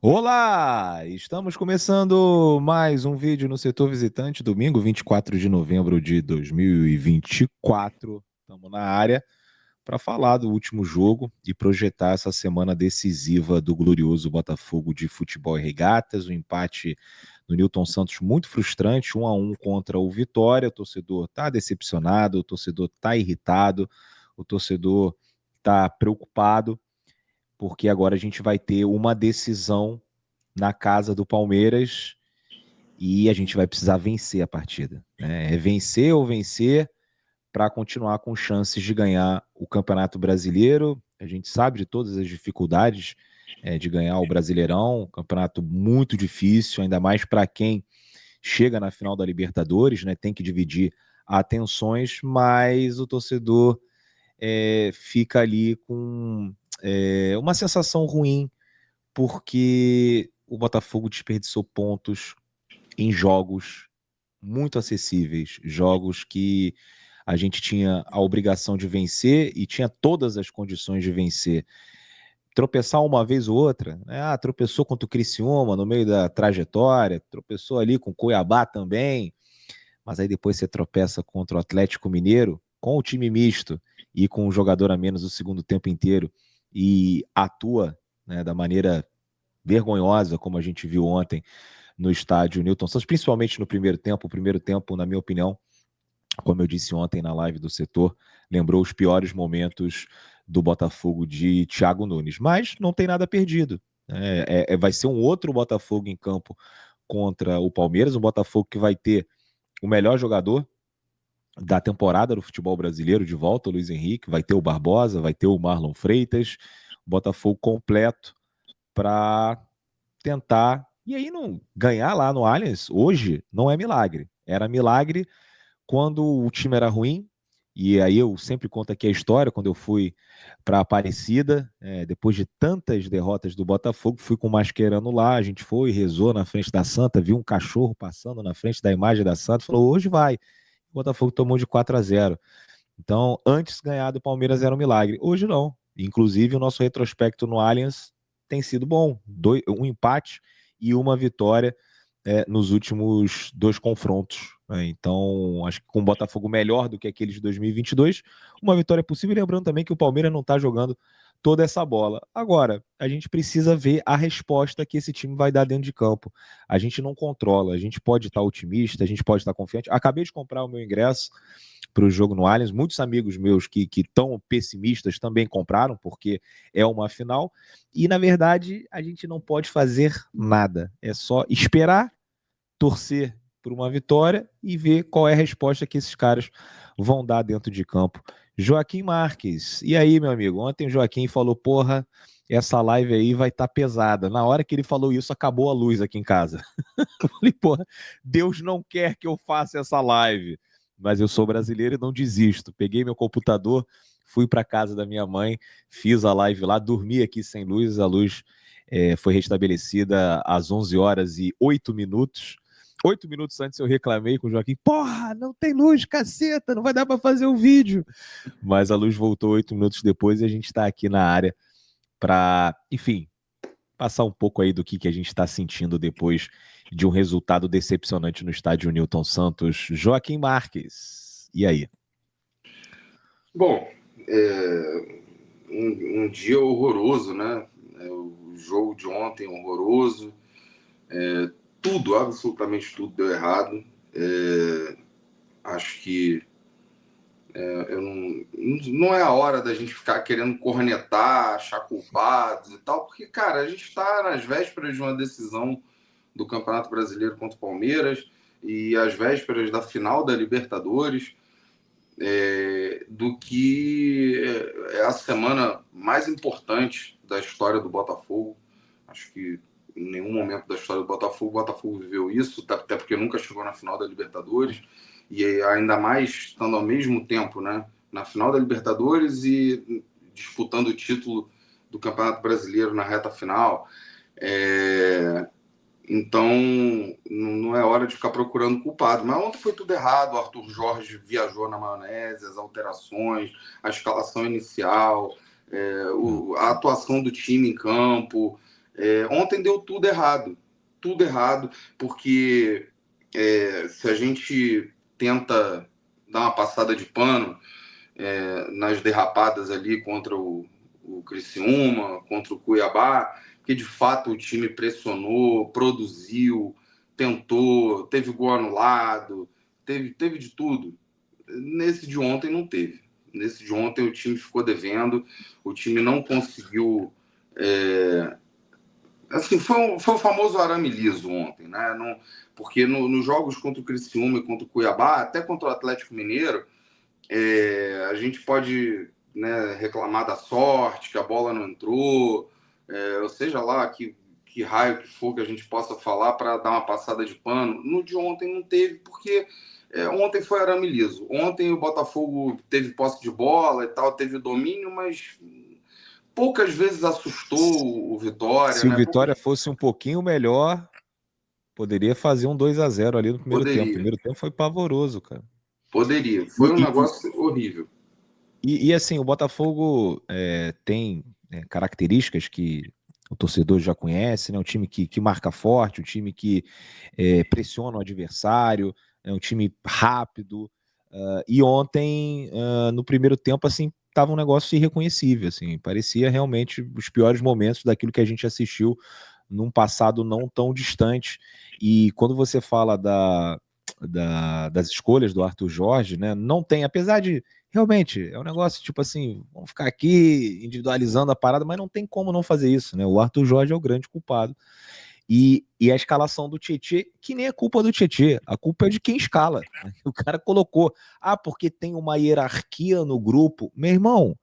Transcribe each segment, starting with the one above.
Olá! Estamos começando mais um vídeo no Setor Visitante, domingo 24 de novembro de 2024. Estamos na área para falar do último jogo e projetar essa semana decisiva do glorioso Botafogo de Futebol e Regatas. O empate do Newton Santos muito frustrante, 1-1 contra o Vitória. O torcedor está decepcionado, o torcedor está irritado, o torcedor está preocupado, porque agora a gente vai ter uma decisão na casa do Palmeiras e a gente vai precisar vencer a partida, né? É vencer ou vencer para continuar com chances de ganhar o Campeonato Brasileiro. A gente sabe de todas as dificuldades de ganhar o Brasileirão, um campeonato muito difícil, ainda mais para quem chega na final da Libertadores, né? Tem que dividir atenções, mas o torcedor fica ali com uma sensação ruim, porque o Botafogo desperdiçou pontos em jogos muito acessíveis, jogos que a gente tinha a obrigação de vencer e tinha todas as condições de vencer. Tropeçar uma vez ou outra, né? Tropeçou contra o Criciúma no meio da trajetória, tropeçou ali com o Cuiabá também, mas aí depois você tropeça contra o Atlético Mineiro, com o time misto e com um jogador a menos o segundo tempo inteiro, e atua, né, da maneira vergonhosa, como a gente viu ontem no estádio Newton Santos, principalmente no primeiro tempo. O primeiro tempo, na minha opinião, como eu disse ontem na live do setor, lembrou os piores momentos do Botafogo de Thiago Nunes. Mas não tem nada perdido. Vai ser um outro Botafogo em campo contra o Palmeiras, um Botafogo que vai ter o melhor jogador da temporada do futebol brasileiro de volta, o Luiz Henrique, vai ter o Barbosa, vai ter o Marlon Freitas, o Botafogo completo para tentar. E aí, não ganhar lá no Allianz hoje não é milagre. Era milagre quando o time era ruim. E aí eu sempre conto aqui a história, quando eu fui para Aparecida, depois de tantas derrotas do Botafogo, fui com o Mascherano lá, a gente foi, rezou na frente da Santa, viu um cachorro passando na frente da imagem da Santa, falou, hoje vai. O Botafogo tomou de 4-0. Então, antes ganhar do Palmeiras era um milagre. Hoje não. Inclusive, o nosso retrospecto no Allianz tem sido bom. Um empate e uma vitória nos últimos dois confrontos, né? Então, acho que com o Botafogo melhor do que aquele de 2022, uma vitória é possível. Lembrando também que o Palmeiras não está jogando toda essa bola. Agora, a gente precisa ver a resposta que esse time vai dar dentro de campo. A gente não controla, a gente pode estar otimista, a gente pode estar confiante. Acabei de comprar o meu ingresso para o jogo no Allianz. Muitos amigos meus que estão pessimistas também compraram, porque é uma final. E, na verdade, a gente não pode fazer nada. É só esperar, torcer por uma vitória e ver qual é a resposta que esses caras vão dar dentro de campo. Joaquim Marques, e aí, meu amigo? Ontem o Joaquim falou, porra, essa live aí vai estar pesada. Na hora que ele falou isso, acabou a luz aqui em casa. Eu falei, porra, Deus não quer que eu faça essa live. Mas eu sou brasileiro e não desisto. Peguei meu computador, fui para casa da minha mãe, fiz a live lá, dormi aqui sem luz. A luz foi restabelecida às 11 horas e 8 minutos. 8 minutos antes eu reclamei com o Joaquim, porra, não tem luz, caceta, não vai dar para fazer o vídeo. Mas a luz voltou 8 minutos depois e a gente está aqui na área para, enfim, passar um pouco aí do que a gente está sentindo depois de um resultado decepcionante no estádio Newton Santos. Joaquim Marques, e aí? Bom, um dia horroroso, né? O jogo de ontem horroroso. Tudo, absolutamente tudo deu errado. Acho que não é a hora da gente ficar querendo cornetar, achar culpados e tal, porque, cara, a gente está nas vésperas de uma decisão do Campeonato Brasileiro contra o Palmeiras e às vésperas da final da Libertadores. Do que é a semana mais importante da história do Botafogo. Acho que em nenhum momento da história do Botafogo, o Botafogo viveu isso, até porque nunca chegou na final da Libertadores, e ainda mais estando ao mesmo tempo, né, na final da Libertadores e disputando o título do Campeonato Brasileiro na reta final. Então, não é hora de ficar procurando culpado. Mas ontem foi tudo errado. O Arthur Jorge viajou na maionese, as alterações, a escalação inicial, a atuação do time em campo. Ontem deu tudo errado, porque se a gente tenta dar uma passada de pano nas derrapadas ali contra o Criciúma, contra o Cuiabá, que de fato o time pressionou, produziu, tentou, teve gol anulado, teve de tudo. Nesse de ontem não teve. Nesse de ontem o time ficou devendo, o time não conseguiu. Assim, foi o famoso arame liso ontem, né? Não, porque nos jogos contra o Criciúma e contra o Cuiabá, até contra o Atlético Mineiro, a gente pode, né, reclamar da sorte, que a bola não entrou, ou seja lá que raio que for que a gente possa falar para dar uma passada de pano. No de ontem não teve, porque ontem foi arame liso. Ontem o Botafogo teve posse de bola e tal, teve domínio, mas poucas vezes assustou o Vitória, Se o né? Vitória fosse um pouquinho melhor, poderia fazer um 2-0 ali no primeiro tempo. O Poderia, primeiro tempo foi pavoroso, cara. poderia. E, Foi um e, negócio horrível. assim, o Botafogo tem características que o torcedor já conhece, né? Um time que marca forte, um time que pressiona o adversário, é um time rápido. E ontem, no primeiro tempo, assim, tava um negócio irreconhecível, assim, parecia realmente os piores momentos daquilo que a gente assistiu num passado não tão distante. E quando você fala das escolhas do Arthur Jorge, né, não tem, apesar de realmente é um negócio tipo assim, vamos ficar aqui individualizando a parada, mas não tem como não fazer isso, né? O Arthur Jorge é o grande culpado. E a escalação do Tietê, que nem é culpa do Tietê, a culpa é de quem escala. Né? O cara colocou, porque tem uma hierarquia no grupo. Meu irmão,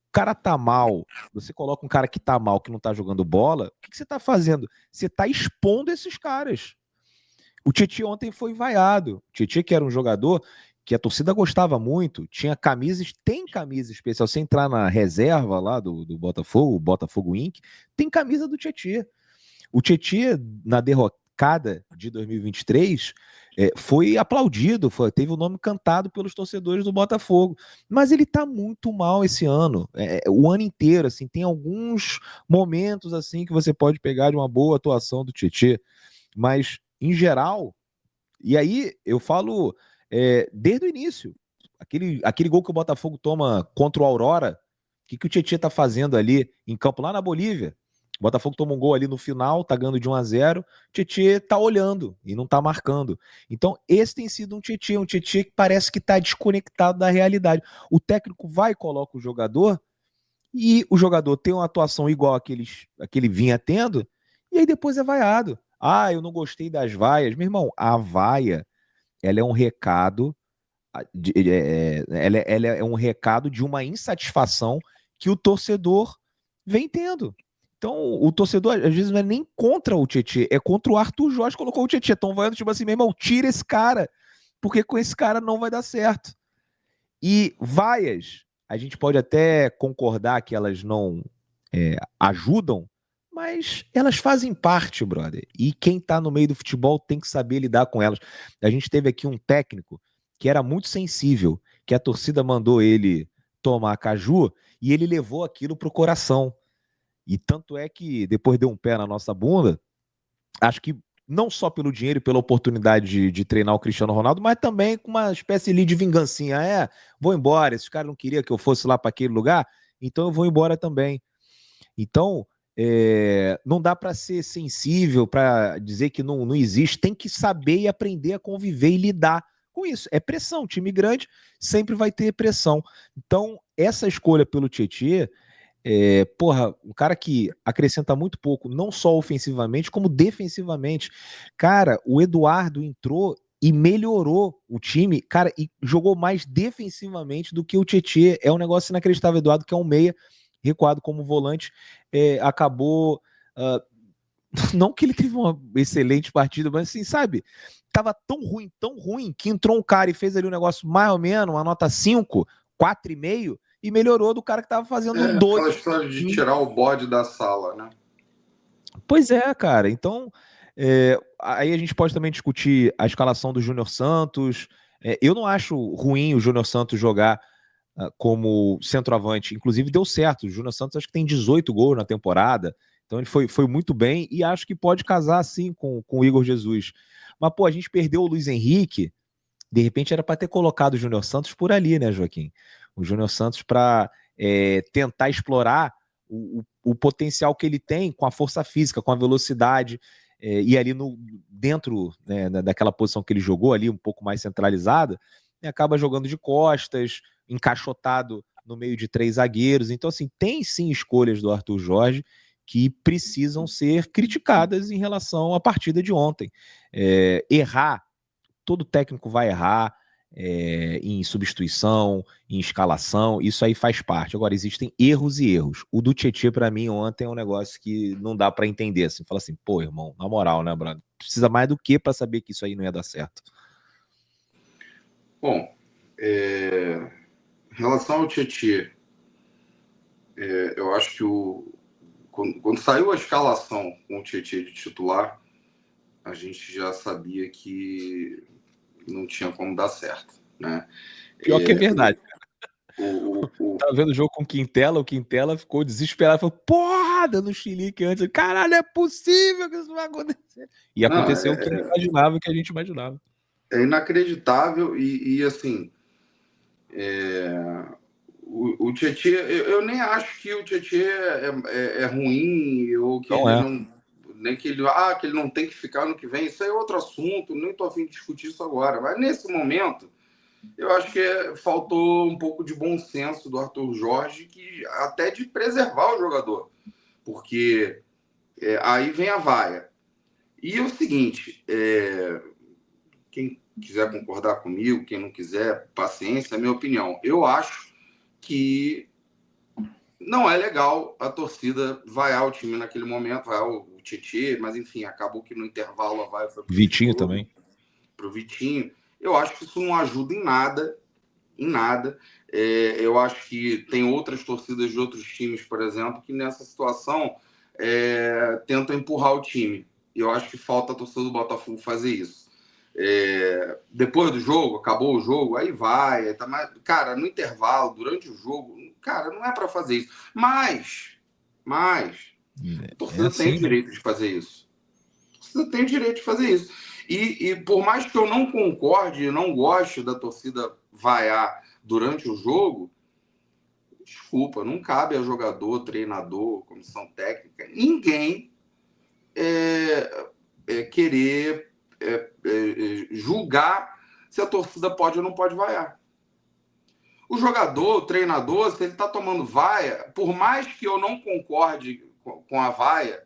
o cara tá mal, você coloca um cara que tá mal, que não tá jogando bola, o que você tá fazendo? Você tá expondo esses caras. O Tietê ontem foi vaiado. O Tietê, que era um jogador que a torcida gostava muito, tinha camisas, tem camisa especial. Você entrar na reserva lá do Botafogo, o Botafogo Inc., tem camisa do Tietê. O Tietê, na derrocada de 2023, foi aplaudido, teve o nome cantado pelos torcedores do Botafogo. Mas ele tá muito mal esse ano, o ano inteiro, assim, tem alguns momentos assim que você pode pegar de uma boa atuação do Tietê, mas em geral, e aí eu falo desde o início, aquele gol que o Botafogo toma contra o Aurora, o que o Tietê tá fazendo ali em campo lá na Bolívia? O Botafogo toma um gol ali no final, tá ganhando de 1-0. O Tietê tá olhando e não tá marcando. Então, esse tem sido um Tietê que parece que tá desconectado da realidade. O técnico vai e coloca o jogador e o jogador tem uma atuação igual a que ele vinha tendo, e aí depois é vaiado. Eu não gostei das vaias. Meu irmão, a vaia, ela é um recado, ela é um recado de uma insatisfação que o torcedor vem tendo. Então, o torcedor, às vezes, não é nem contra o Tietê, é contra o Arthur Jorge que colocou o Tietê. Estão vaiando, tipo assim, meu irmão, tira esse cara, porque com esse cara não vai dar certo. E vaias, a gente pode até concordar que elas não ajudam, mas elas fazem parte, brother. E quem tá no meio do futebol tem que saber lidar com elas. A gente teve aqui um técnico que era muito sensível, que a torcida mandou ele tomar caju e ele levou aquilo pro coração. E tanto é que depois deu um pé na nossa bunda, acho que não só pelo dinheiro e pela oportunidade de treinar o Cristiano Ronaldo, mas também com uma espécie ali de vingancinha. Vou embora, esses caras não queriam que eu fosse lá para aquele lugar, então eu vou embora também. Então, não dá para ser sensível, para dizer que não existe, tem que saber e aprender a conviver e lidar com isso. É pressão, time grande sempre vai ter pressão. Então, essa escolha pelo Tietê, um cara que acrescenta muito pouco, não só ofensivamente, como defensivamente. Cara, o Eduardo entrou e melhorou o time, cara, e jogou mais defensivamente do que o Tietê. É um negócio inacreditável. Eduardo, que é um meia, recuado como volante, acabou. Não que ele teve uma excelente partida, mas assim, sabe? Tava tão ruim, que entrou um cara e fez ali um negócio mais ou menos, uma nota 5, 4,5, e melhorou do cara que tava fazendo 2. Aquela história de tirar o bode da sala, né? Pois é, cara. Então, aí a gente pode também discutir a escalação do Júnior Santos. Eu não acho ruim o Júnior Santos jogar como centroavante. Inclusive, deu certo. O Júnior Santos acho que tem 18 gols na temporada. Então ele foi muito bem e acho que pode casar sim com o Igor Jesus. Mas, pô, a gente perdeu o Luiz Henrique, de repente era para ter colocado o Júnior Santos por ali, né, Joaquim? O Júnior Santos para tentar explorar o potencial que ele tem com a força física, com a velocidade, e ali dentro, né, daquela posição que ele jogou ali, um pouco mais centralizada, acaba jogando de costas, encaixotado no meio de 3 zagueiros. Então, assim, tem sim escolhas do Arthur Jorge que precisam ser criticadas em relação à partida de ontem. Errar, todo técnico vai errar, em substituição, em escalação, isso aí faz parte. Agora, existem erros e erros. O do Tietchan, para mim, ontem é um negócio que não dá para entender. Assim, fala assim, pô, irmão, na moral, né, brother? Precisa mais do que para saber que isso aí não ia dar certo? Bom, em relação ao Tietchan, eu acho que quando saiu a escalação com o Tietchan de titular, a gente já sabia que não tinha como dar certo, né? Pior que é verdade. O... Tava vendo o jogo com o Quintela ficou desesperado, falou, porra, dando chilique antes, caralho, é possível que isso vai acontecer. E Não, aconteceu o que ele imaginava, o que a gente imaginava. É inacreditável e assim, o Tietchan, eu nem acho que o Tietchan é ruim ou que Não ele é. não, nem que ele não tem que ficar no que vem, isso é outro assunto, nem tô a fim de discutir isso agora, mas nesse momento eu acho que faltou um pouco de bom senso do Arthur Jorge, que até de preservar o jogador, porque aí vem a vaia. E é o seguinte, quem quiser concordar comigo, quem não quiser, paciência, é a minha opinião. Eu acho que não é legal a torcida vaiar o time naquele momento, vaiar o Tietchan, mas enfim, acabou que no intervalo a vaia foi pro Vitinho Vitor, também. pro Vitinho. Eu acho que isso não ajuda em nada. Eu acho que tem outras torcidas de outros times, por exemplo, que nessa situação tentam empurrar o time. E eu acho que falta a torcida do Botafogo fazer isso. Depois do jogo, acabou o jogo, aí vai. Tá mais... Cara, no intervalo, durante o jogo, cara, não é para fazer isso. Mas a torcida tem o Assim, né? direito de fazer isso. A torcida tem o direito de fazer isso. E por mais que eu não concorde, não goste da torcida vaiar durante o jogo, desculpa, não cabe a jogador, treinador, comissão técnica, ninguém querer julgar se a torcida pode ou não pode vaiar. O jogador, o treinador, se ele está tomando vaia, por mais que eu não concorde com a vaia,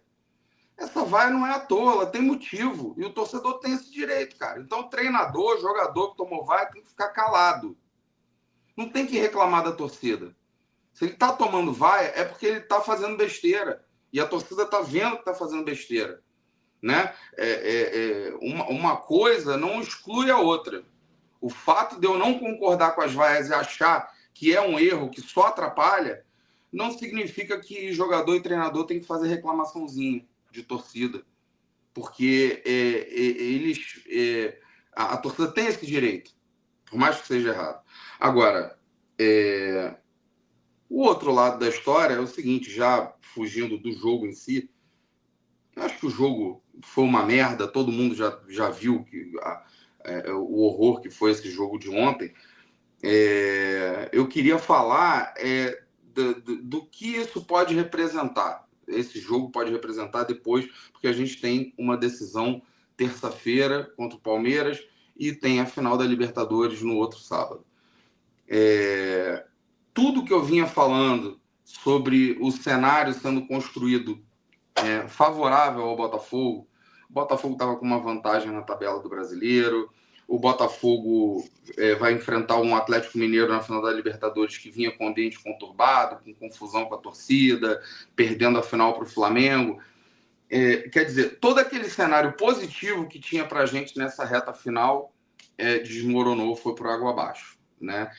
essa vaia não é à toa, ela tem motivo. E o torcedor tem esse direito, cara. Então, o treinador, jogador que tomou vaia, tem que ficar calado. Não tem que reclamar da torcida. Se ele está tomando vaia, é porque ele está fazendo besteira. E a torcida está vendo que está fazendo besteira. Né? Uma coisa não exclui a outra. O fato de eu não concordar com as vaias e achar que é um erro que só atrapalha, não significa que jogador e treinador tem que fazer reclamaçãozinha de torcida. Porque a torcida tem esse direito, por mais que seja errado. Agora, o outro lado da história é o seguinte, já fugindo do jogo em si, eu acho que o jogo foi uma merda, todo mundo já viu o horror que foi esse jogo de ontem. Eu queria falar do que isso pode representar. Esse jogo pode representar depois, porque a gente tem uma decisão terça-feira contra o Palmeiras e tem a final da Libertadores no outro sábado. Tudo que eu vinha falando sobre o cenário sendo construído favorável ao Botafogo, o Botafogo estava com uma vantagem na tabela do Brasileiro, o Botafogo vai enfrentar um Atlético Mineiro na final da Libertadores que vinha com ambiente conturbado, com confusão com a torcida, perdendo a final para o Flamengo. Quer dizer, todo aquele cenário positivo que tinha para a gente nessa reta final desmoronou, foi por água abaixo. Né?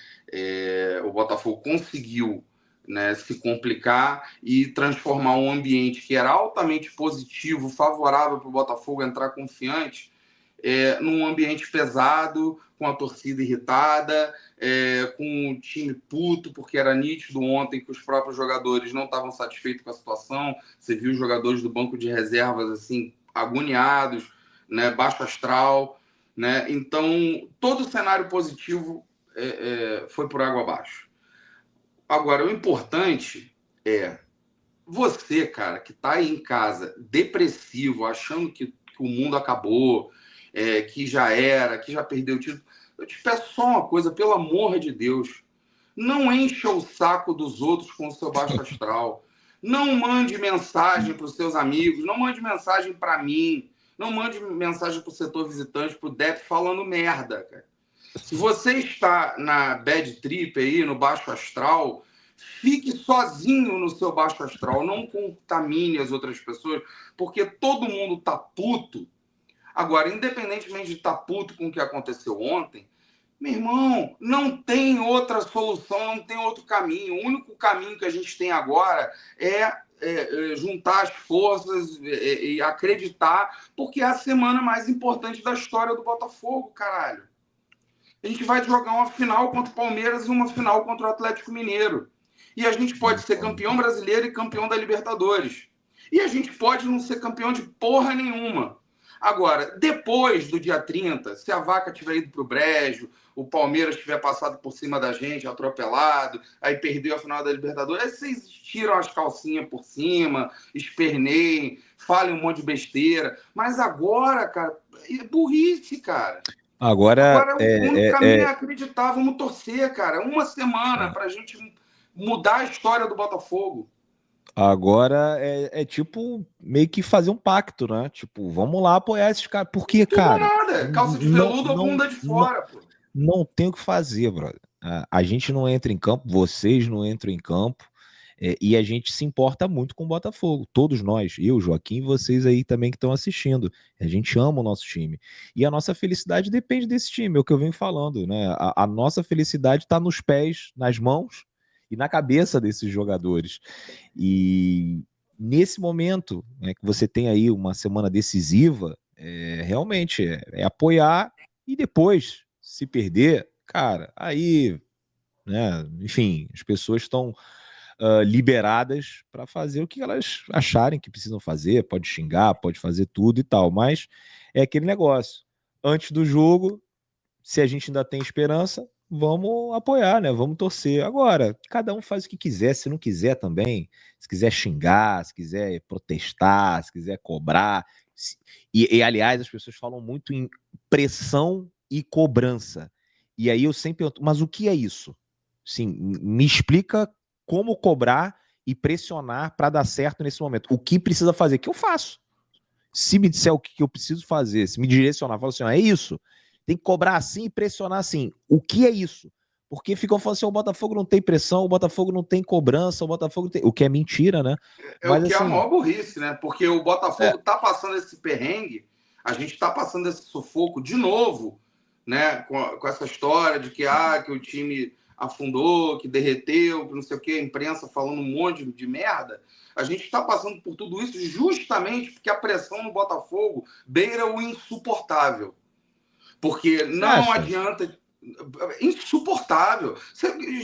O Botafogo conseguiu, né, se complicar e transformar um ambiente que era altamente positivo, favorável para o Botafogo entrar confiante, num ambiente pesado, com a torcida irritada, com o time puto, porque era nítido ontem que os próprios jogadores não estavam satisfeitos com a situação. Você viu os jogadores do banco de reservas assim agoniados, né, baixo astral, né? Então, todo o cenário positivo foi por água abaixo. Agora, o importante é você, cara, que tá aí em casa, depressivo, achando que o mundo acabou, que já era, que já perdeu o título. Eu te peço só uma coisa, pelo amor de Deus. Não encha o saco dos outros com o seu baixo astral. Não mande mensagem para os seus amigos, não mande mensagem para mim, não mande mensagem para o setor visitante, para o DEP, falando merda, cara. Se você está na bad trip aí, no baixo astral, fique sozinho no seu baixo astral, não contamine as outras pessoas, porque todo mundo tá puto. Agora, independentemente de estar puto com o que aconteceu ontem, meu irmão, não tem outra solução, não tem outro caminho. O único caminho que a gente tem agora é juntar as forças e acreditar, porque é a semana mais importante da história do Botafogo, caralho. A gente vai jogar uma final contra o Palmeiras e uma final contra o Atlético Mineiro. E a gente pode ser campeão brasileiro e campeão da Libertadores. E a gente pode não ser campeão de porra nenhuma. Agora, depois do dia 30, se a vaca tiver ido para o brejo, o Palmeiras tiver passado por cima da gente, atropelado, aí perdeu a final da Libertadores, aí vocês tiram as calcinhas por cima, esperneiem, falem um monte de besteira. Mas agora, cara, é burrice, cara. Agora, Agora, o único caminho é acreditar, vamos torcer, cara. Uma semana para a gente mudar a história do Botafogo. agora é tipo meio que fazer um pacto, né? Tipo, vamos lá apoiar esses caras. Porque, Tudo ou cara, nada. Calça de veludo ou bunda de fora, pô. não tem o que fazer, brother. A gente não entra em campo, vocês não entram em campo, e a gente se importa muito com o Botafogo. Todos nós, eu, Joaquim, e vocês aí também que estão assistindo. A gente ama o nosso time. E a nossa felicidade depende desse time, é o que eu venho falando, né? A nossa felicidade está nos pés, nas mãos e na cabeça desses jogadores. E nesse momento, né, que você tem aí uma semana decisiva, realmente é apoiar e depois, se perder, cara, aí, né, enfim, as pessoas estão liberadas para fazer o que elas acharem que precisam fazer, pode xingar, pode fazer tudo e tal, mas é aquele negócio. Antes do jogo, se a gente ainda tem esperança, vamos apoiar, né? Vamos torcer. Agora, cada um faz o que quiser, se não quiser também, se quiser xingar, se quiser protestar, se quiser cobrar. Aliás, as pessoas falam muito em pressão e cobrança. E aí eu sempre pergunto, mas o que é isso? Sim, me explica como cobrar e pressionar para dar certo nesse momento. O que precisa fazer? Que eu faço. Se me disser o que eu preciso fazer, se me direcionar, fala assim, é isso. Tem que cobrar assim e pressionar assim. O que é isso? Porque ficam falando assim, o Botafogo não tem pressão, o Botafogo não tem cobrança, o Botafogo tem... O que é mentira, né? É o Mas que é a assim... maior burrice, né? Porque o Botafogo tá passando esse perrengue, a gente tá passando esse sufoco de novo, né? Com essa história de que o time afundou, que derreteu, que não sei o que, a imprensa falando um monte de merda. A gente está passando por tudo isso justamente porque a pressão no Botafogo beira o insuportável. Porque Você não acha? adianta. Insuportável.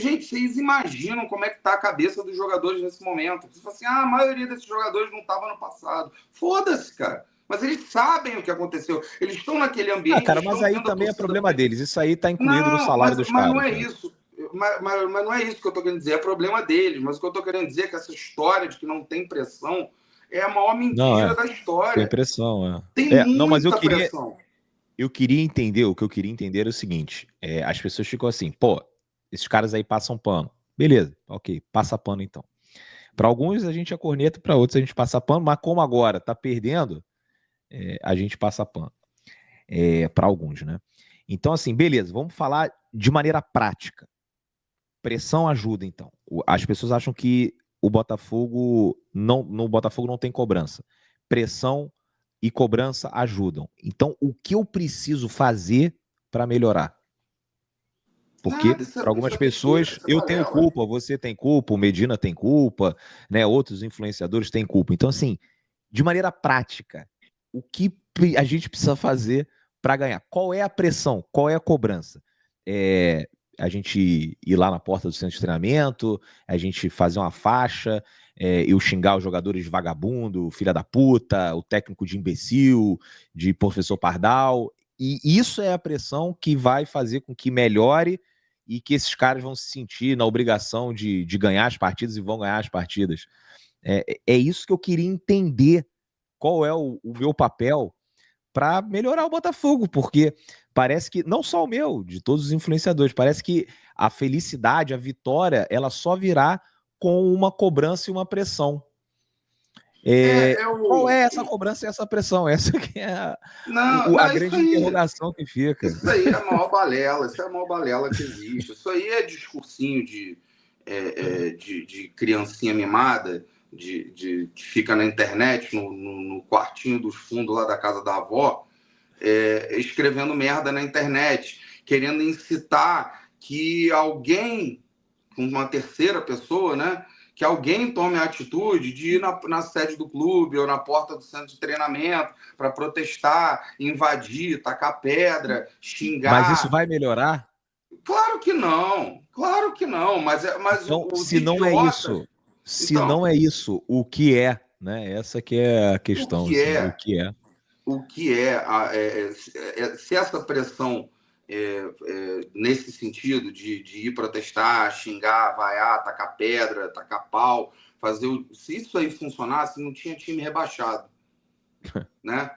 Gente, vocês imaginam como é que tá a cabeça dos jogadores nesse momento. Você fala assim, a maioria desses jogadores não estava no passado. Foda-se, cara. Mas eles sabem o que aconteceu. Eles estão naquele Ah, ambiente, cara, mas estão aí vendo a também é torcida. problema deles. Isso aí tá incluído no Não, salário dos mas não caras, é né? isso. Mas não é isso que eu estou querendo dizer. É problema deles. Mas o que eu estou querendo dizer é que essa história de que não tem pressão é a maior Não, mentira da tem história. pressão, Tem não, mas muita pressão. eu queria entender, o que eu queria entender era o seguinte, as pessoas ficam assim, pô, esses caras aí passam pano. Beleza, ok, passa pano então. Para alguns a gente é corneta, para outros a gente passa pano, mas como agora tá perdendo, a gente passa pano. Para alguns, né? Então, assim, beleza, vamos falar de maneira prática. Pressão ajuda, então. As pessoas acham que o Botafogo no Botafogo não tem cobrança. Pressão e cobrança ajudam. Então, o que eu preciso fazer para melhorar? Porque Nada, para isso algumas é besteira, pessoas isso é eu tenho balela. culpa, você tem culpa, o Medina tem culpa, né? Outros influenciadores têm culpa. Então, assim, de maneira prática, o que a gente precisa fazer para ganhar. Qual é a pressão? Qual é a cobrança? É a gente ir lá na porta do centro de treinamento, a gente fazer uma faixa, eu xingar os jogadores de vagabundo, filha da puta, o técnico de imbecil, de professor pardal. E isso é a pressão que vai fazer com que melhore e que esses caras vão se sentir na obrigação de ganhar as partidas e vão ganhar as partidas. É isso que eu queria entender. Qual é o meu papel para melhorar o Botafogo, porque parece que, não só o meu, de todos os influenciadores, parece que a felicidade, a vitória, ela só virá com uma cobrança e uma pressão. Qual é essa cobrança e essa pressão? Essa que é a grande interrogação que fica. Isso aí é a maior balela, isso é a maior balela que existe. Isso aí é discursinho de criancinha mimada, que fica na internet, no quartinho dos fundos lá da casa da avó, escrevendo merda na internet, querendo incitar que alguém, uma terceira pessoa, né, que alguém tome a atitude de ir na sede do clube ou na porta do centro de treinamento para protestar, invadir, tacar pedra, xingar. Mas isso vai melhorar? Claro que não, claro que não. Mas então, se não é isso, não é isso, o que é, né? Essa que é a questão. O que é? Se essa pressão nesse sentido de ir protestar, xingar, vaiar, tacar pedra, tacar pau, se isso aí funcionasse, não tinha time rebaixado, né?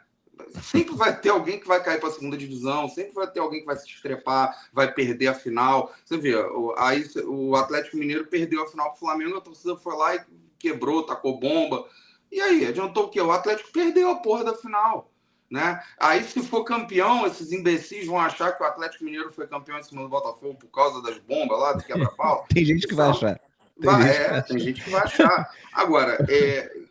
Sempre vai ter alguém que vai cair para a segunda divisão, sempre vai ter alguém que vai se estrepar, vai perder a final. Você vê, aí o Atlético Mineiro perdeu a final para o Flamengo, a torcida foi lá e quebrou, tacou bomba. E aí, adiantou o quê? O Atlético perdeu a porra da final. Né? Aí, se for campeão, esses imbecis vão achar que o Atlético Mineiro foi campeão em cima do Botafogo por causa das bombas lá, do quebra-pau. Tem gente que vai achar. Tem gente que vai achar. Agora,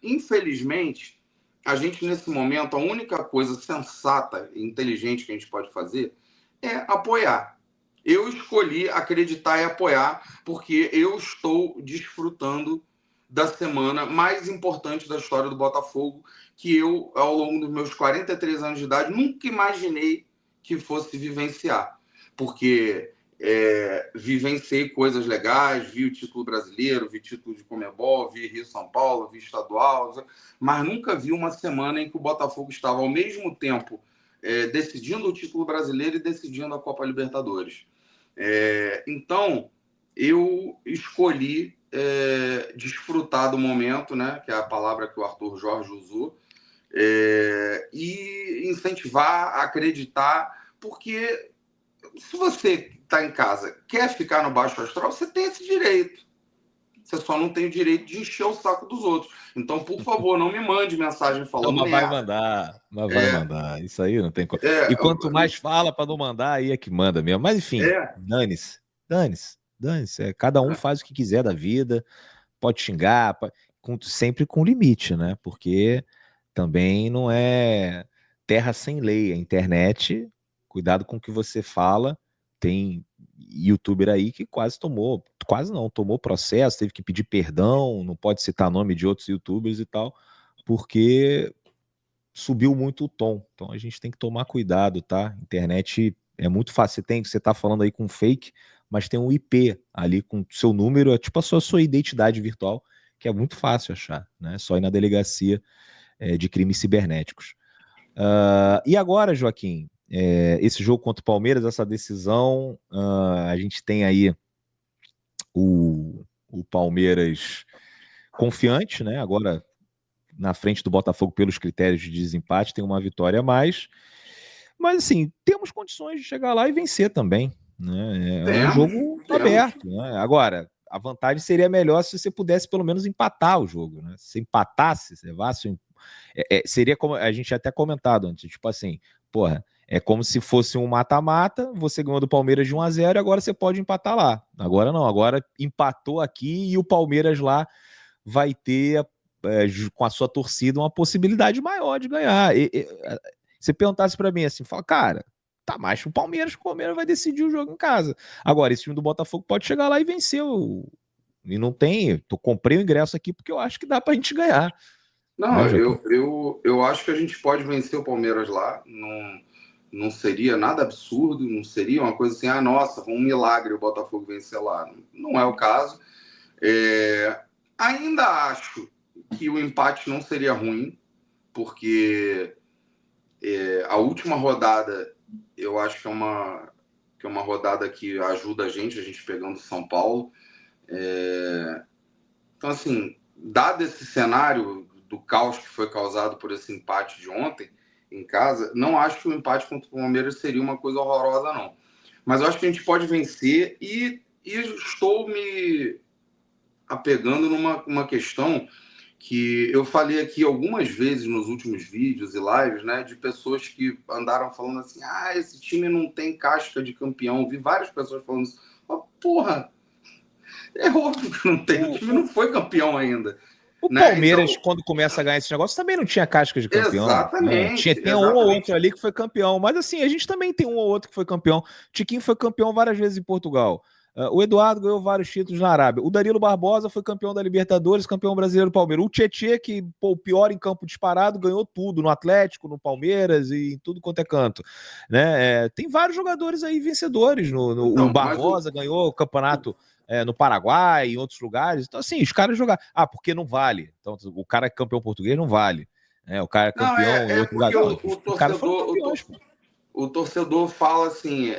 infelizmente, a gente, nesse momento, a única coisa sensata e inteligente que a gente pode fazer é apoiar. Eu escolhi acreditar e apoiar porque eu estou desfrutando da semana mais importante da história do Botafogo, que eu, ao longo dos meus 43 anos de idade, nunca imaginei que fosse vivenciar. Porque vivenciei coisas legais, vi o título brasileiro, vi título de Conmebol, vi Rio-São Paulo, vi estadual, mas nunca vi uma semana em que o Botafogo estava, ao mesmo tempo, decidindo o título brasileiro e decidindo a Copa Libertadores. Então, eu escolhi desfrutar do momento, né, que é a palavra que o Arthur Jorge usou, e incentivar, acreditar, porque se você está em casa, quer ficar no baixo astral, você tem esse direito. Você só não tem o direito de encher o saco dos outros. Então, por favor, não me mande mensagem falando não, mas vai mandar, vai mandar. Isso aí não tem como. E quanto mais fala para não mandar, aí é que manda mesmo. Mas enfim, dane-se. Cada um faz o que quiser da vida, pode xingar, sempre com limite, né? Porque também não é terra sem lei. A internet, cuidado com o que você fala. Tem youtuber aí que tomou processo, teve que pedir perdão, não pode citar nome de outros youtubers e tal, porque subiu muito o tom. Então a gente tem que tomar cuidado, tá? Internet é muito fácil. Você tá falando aí com fake, mas tem um IP ali com seu número, é tipo a sua identidade virtual, que é muito fácil achar, né? Só ir na delegacia de crimes cibernéticos. E agora, Joaquim, esse jogo contra o Palmeiras, essa decisão, a gente tem aí o Palmeiras confiante, né? Agora na frente do Botafogo pelos critérios de desempate, tem uma vitória a mais. Mas assim, temos condições de chegar lá e vencer também. Né? Um jogo aberto. Né? Agora, a vantagem seria melhor se você pudesse pelo menos empatar o jogo. Né? Se empatasse, se levasse. Seria como a gente até comentado antes, tipo assim, porra, é como se fosse um mata-mata, você ganhou do Palmeiras de 1-0 e agora você pode empatar lá. Agora não, agora empatou aqui e o Palmeiras lá vai ter, com a sua torcida, uma possibilidade maior de ganhar. Se perguntasse para mim assim, fala, cara, tá mais pro Palmeiras, o Palmeiras vai decidir o jogo em casa. Agora, esse time do Botafogo pode chegar lá e vencer. E não tem, comprei o ingresso aqui porque eu acho que dá pra gente ganhar. Não, né, eu acho que a gente pode vencer o Palmeiras lá. não seria nada absurdo, não seria uma coisa assim, nossa, foi um milagre o Botafogo vencer lá. Não é o caso. Ainda acho que o empate não seria ruim, porque a última rodada eu acho que é uma rodada que ajuda a gente pegando São Paulo. Então, assim, dado esse cenário do caos que foi causado por esse empate de ontem em casa, não acho que o empate contra o Palmeiras seria uma coisa horrorosa, não. Mas eu acho que a gente pode vencer e estou me apegando numa questão que eu falei aqui algumas vezes nos últimos vídeos e lives, né, de pessoas que andaram falando assim, esse time não tem casca de campeão. Vi várias pessoas falando isso. Porra, é óbvio que não tem. O time não foi campeão ainda. O Né? Palmeiras, Então, quando começa a ganhar esse negócio, também não tinha casca de campeão. Né? exatamente. Tem um ou outro ali que foi campeão. Mas assim, a gente também tem um ou outro que foi campeão. Tiquinho foi campeão várias vezes em Portugal. O Eduardo ganhou vários títulos na Arábia. O Danilo Barbosa foi campeão da Libertadores, campeão brasileiro do Palmeiras. O Tietê, que o pior em campo disparado, ganhou tudo no Atlético, no Palmeiras e em tudo quanto é canto. Né? Tem vários jogadores aí vencedores. Então, o Barbosa ganhou o campeonato no Paraguai, em outros lugares. Então, assim, os caras jogaram. Porque não vale. Então, o cara é campeão português, não vale. O cara é campeão em outro lugar. O torcedor fala assim.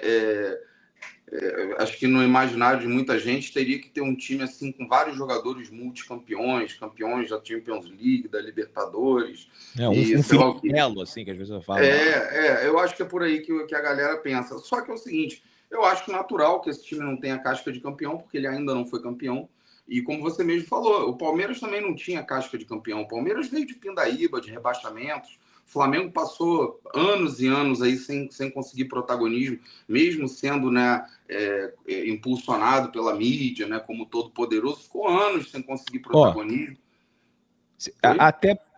Acho que no imaginário de muita gente teria que ter um time assim com vários jogadores multicampeões, campeões da Champions League, da Libertadores. Um Felipe Melo, assim, que às vezes eu falo. Eu acho que é por aí que a galera pensa. Só que é o seguinte, eu acho natural que esse time não tenha casca de campeão, porque ele ainda não foi campeão. E como você mesmo falou, o Palmeiras também não tinha casca de campeão. O Palmeiras veio de pindaíba, de rebaixamentos. O Flamengo passou anos e anos aí sem conseguir protagonismo, mesmo sendo, né, impulsionado pela mídia, né, como todo poderoso, ficou anos sem conseguir protagonismo.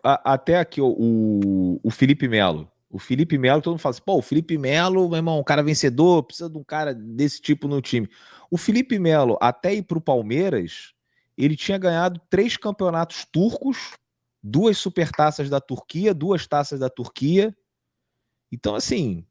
Até aqui o Felipe Melo. O Felipe Melo, todo mundo fala assim, o Felipe Melo, meu irmão, um cara vencedor, precisa de um cara desse tipo no time. O Felipe Melo, até ir pro Palmeiras, ele tinha ganhado 3 campeonatos turcos, 2 supertaças da Turquia, 2 taças da Turquia. Então, assim,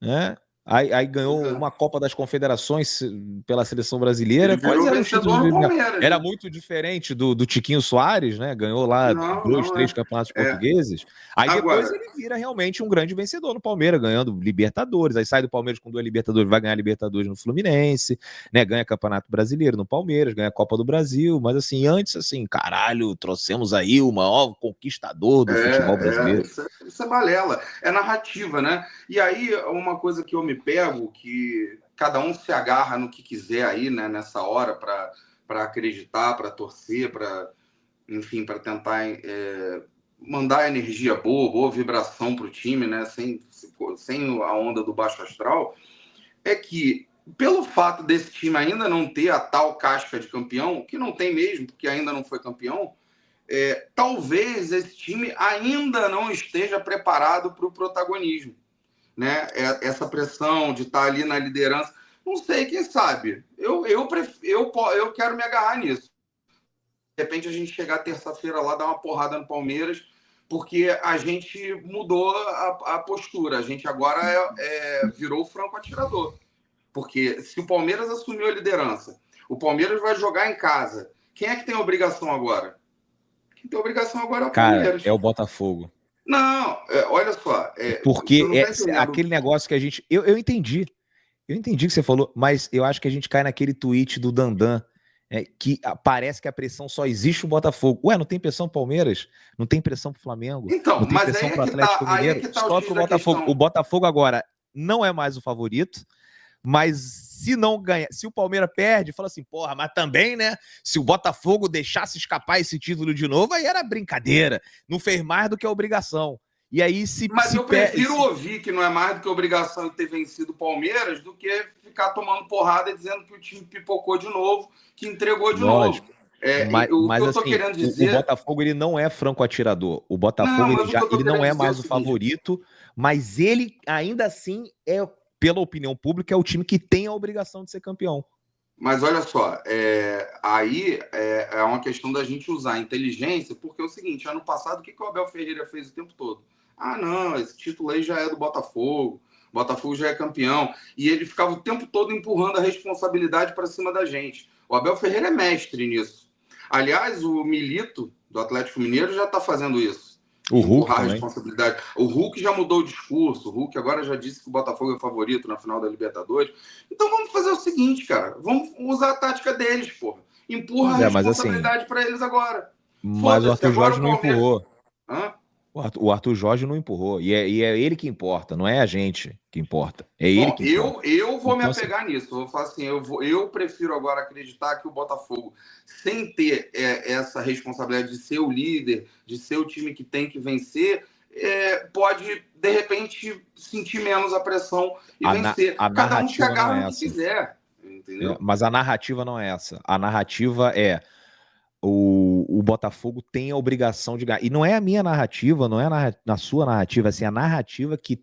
né? Aí ganhou uma Copa das Confederações pela seleção brasileira. Quais eram os títulos do Palmeiras? Era muito diferente do Tiquinho Soares, né? Ganhou lá 2, 3 campeonatos portugueses. Aí depois ele vira realmente um grande vencedor no Palmeiras, ganhando Libertadores. Aí sai do Palmeiras com 2 Libertadores, vai ganhar Libertadores no Fluminense, né? Ganha Campeonato Brasileiro no Palmeiras, ganha a Copa do Brasil. Mas assim, antes, assim, caralho, trouxemos aí o maior conquistador do futebol brasileiro. Isso é balela, é narrativa, né? E aí, uma coisa que eu me pego, que cada um se agarra no que quiser aí, né, nessa hora, para acreditar, para torcer, enfim, para tentar mandar energia boa vibração para o time, né, sem a onda do baixo astral, é que, pelo fato desse time ainda não ter a tal casca de campeão, que não tem mesmo, porque ainda não foi campeão, talvez esse time ainda não esteja preparado para o protagonismo, né? Essa pressão de estar ali na liderança, não sei, quem sabe. Eu quero me agarrar nisso. De repente a gente chegar terça-feira lá, dar uma porrada no Palmeiras, porque a gente mudou a postura. A gente agora virou o franco atirador. Porque se o Palmeiras assumiu a liderança, o Palmeiras vai jogar em casa. Quem é que tem a obrigação agora? Quem tem obrigação agora é o Palmeiras. Cara, é o Botafogo. Não, olha só. Porque aquele negócio que a gente... Eu entendi. Eu entendi o que você falou, mas eu acho que a gente cai naquele tweet do Dandan, que parece que a pressão só existe o Botafogo. Ué, não tem pressão pro Palmeiras? Não tem pressão pro Flamengo? Então, não tem pressão pro Atlético Mineiro? Só pro Botafogo. O Botafogo agora não é mais o favorito, mas se não ganha, se o Palmeiras perde, fala assim, porra, mas também, né? Se o Botafogo deixasse escapar esse título de novo, aí era brincadeira. Não fez mais do que a obrigação. E aí Mas eu prefiro ouvir que não é mais do que a obrigação de ter vencido o Palmeiras do que ficar tomando porrada e dizendo que o time pipocou de novo, que entregou de novo. Mas eu tô querendo dizer... O Botafogo, ele não é franco atirador. O Botafogo, ele não é mais o favorito, mas ele, ainda assim, pela opinião pública, é o time que tem a obrigação de ser campeão. Mas olha só, aí é uma questão da gente usar a inteligência, porque é o seguinte, ano passado, o que o Abel Ferreira fez o tempo todo? Não, esse título aí já é do Botafogo. O Botafogo já é campeão. E ele ficava o tempo todo empurrando a responsabilidade para cima da gente. O Abel Ferreira é mestre nisso. Aliás, o Milito, do Atlético Mineiro, já está fazendo isso. O Hulk Empurrar a também. responsabilidade. O Hulk já mudou o discurso. O Hulk agora já disse que o Botafogo é o favorito na final da Libertadores. Então vamos fazer o seguinte, cara. Vamos usar a tática deles, porra. Empurra a Mas assim, responsabilidade para eles agora. mas o Foda-se, Arthur agora Jorge o não Palmeiras. empurrou. Hã? O Arthur Jorge não empurrou. E é ele que importa, não é a gente que importa. É ele Bom, que importa. eu vou me Então, assim, apegar nisso. Vou falar assim, eu prefiro agora acreditar que o Botafogo, sem ter essa responsabilidade de ser o líder, de ser o time que tem que vencer, pode, de repente, sentir menos a pressão e vencer. a Cada um se narrativa não agarra é no que essa. quiser, entendeu? Mas a narrativa não é essa. A narrativa é o Botafogo tem a obrigação de ganhar. E não é a minha narrativa, não é na sua narrativa, assim, a narrativa que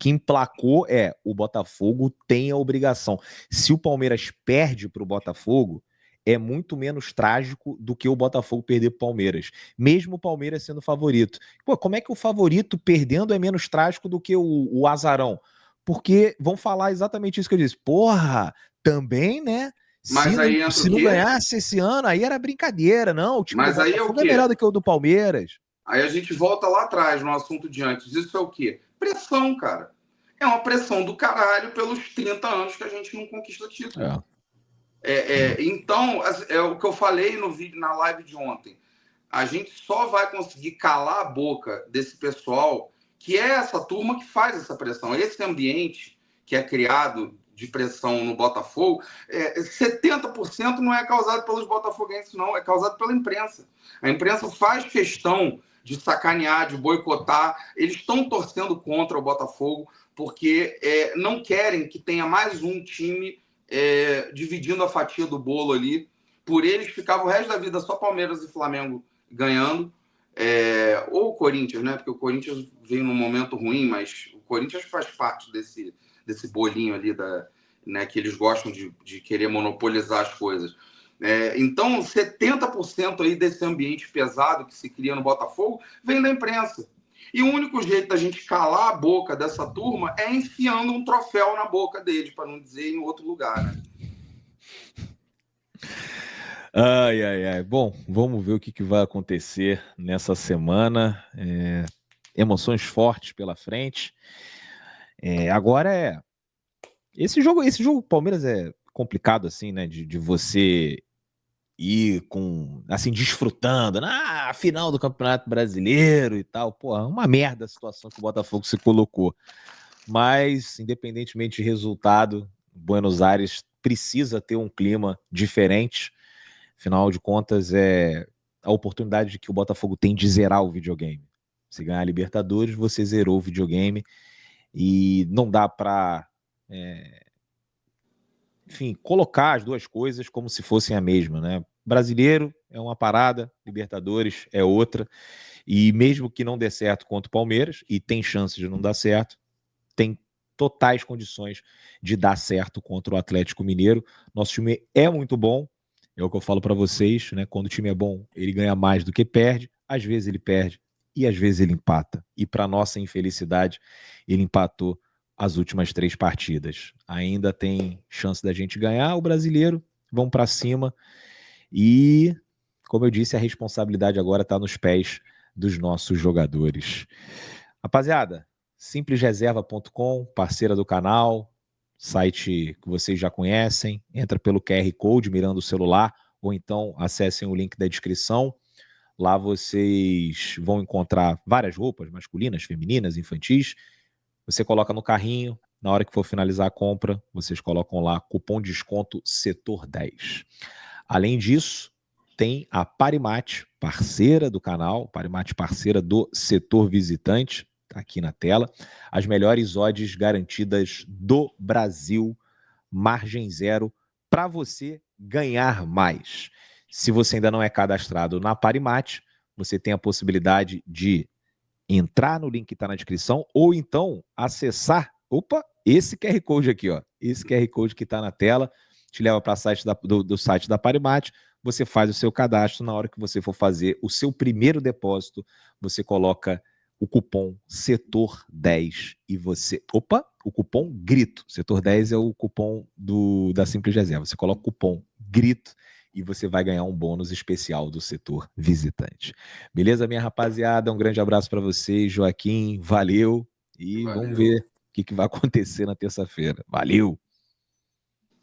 emplacou é o Botafogo tem a obrigação. Se o Palmeiras perde para o Botafogo, é muito menos trágico do que o Botafogo perder para o Palmeiras, mesmo o Palmeiras sendo favorito. Pô, como é que o favorito perdendo é menos trágico do que o azarão? Porque vão falar exatamente isso que eu disse. Porra, também, né? Mas aí entra Se o não quê? ganhasse esse ano, aí era brincadeira. Não, o time do Mas aí é o Botafogo é melhor quê? do que o do Palmeiras. Aí a gente volta lá atrás, no assunto de antes. Isso é o quê? Pressão, cara. É uma pressão do caralho pelos 30 anos que a gente não conquista título. Então, é o que eu falei no vídeo, na live de ontem. A gente só vai conseguir calar a boca desse pessoal, que é essa turma que faz essa pressão. Esse ambiente que é criado de pressão no Botafogo, 70% não é causado pelos botafoguenses, não. É causado pela imprensa. A imprensa faz questão de sacanear, de boicotar. Eles estão torcendo contra o Botafogo porque não querem que tenha mais um time dividindo a fatia do bolo ali. Por eles ficava o resto da vida só Palmeiras e Flamengo ganhando, ou o Corinthians, né? Porque o Corinthians veio num momento ruim, mas o Corinthians faz parte desse bolinho ali né, que eles gostam de querer monopolizar as coisas. Então, 70% aí desse ambiente pesado que se cria no Botafogo vem da imprensa. E o único jeito da gente calar a boca dessa turma é enfiando um troféu na boca deles, para não dizer em outro lugar, né? Ai, ai, ai. Bom, vamos ver o que vai acontecer nessa semana. Emoções fortes pela frente. Agora esse jogo Palmeiras é complicado assim, né? De você ir com assim desfrutando, a final do Campeonato Brasileiro e tal. Pô, uma merda a situação que o Botafogo se colocou. Mas independentemente de resultado, Buenos Aires precisa ter um clima diferente. Afinal de contas, é a oportunidade que o Botafogo tem de zerar o videogame. Se ganhar a Libertadores, você zerou o videogame e não dá para, enfim, colocar as duas coisas como se fossem a mesma, né? Brasileiro é uma parada, Libertadores é outra, e mesmo que não dê certo contra o Palmeiras, e tem chance de não dar certo, tem totais condições de dar certo contra o Atlético Mineiro. Nosso time é muito bom, é o que eu falo para vocês, né? Quando o time é bom, ele ganha mais do que perde. Às vezes ele perde e às vezes ele empata. E para nossa infelicidade, ele empatou as últimas 3 partidas. Ainda tem chance da gente ganhar o brasileiro. Vamos para cima. E, como eu disse, a responsabilidade agora está nos pés dos nossos jogadores. Rapaziada, simplesreserva.com, parceira do canal, site que vocês já conhecem, entra pelo QR Code mirando o celular, ou então acessem o link da descrição. Lá vocês vão encontrar várias roupas, masculinas, femininas, infantis. Você coloca no carrinho, na hora que for finalizar a compra, vocês colocam lá cupom de desconto Setor 10. Além disso, tem a Parimat, parceira do canal, Parimat parceira do Setor Visitante, tá aqui na tela. As melhores odds garantidas do Brasil, margem zero, para você ganhar mais. Se você ainda não é cadastrado na Parimat, você tem a possibilidade de entrar no link que está na descrição ou então acessar, esse QR Code aqui, ó, esse QR Code que está na tela, te leva para do site da Parimat, você faz o seu cadastro, na hora que você for fazer o seu primeiro depósito, você coloca o cupom Setor 10 e você, o cupom GRITO. Setor 10 é o cupom da Simples Reserva. Você coloca o cupom GRITO e você vai ganhar um bônus especial do setor visitante. Beleza, minha rapaziada? Um grande abraço para vocês. Joaquim, valeu. E vamos Valeu. ver o que vai acontecer na terça-feira. Valeu!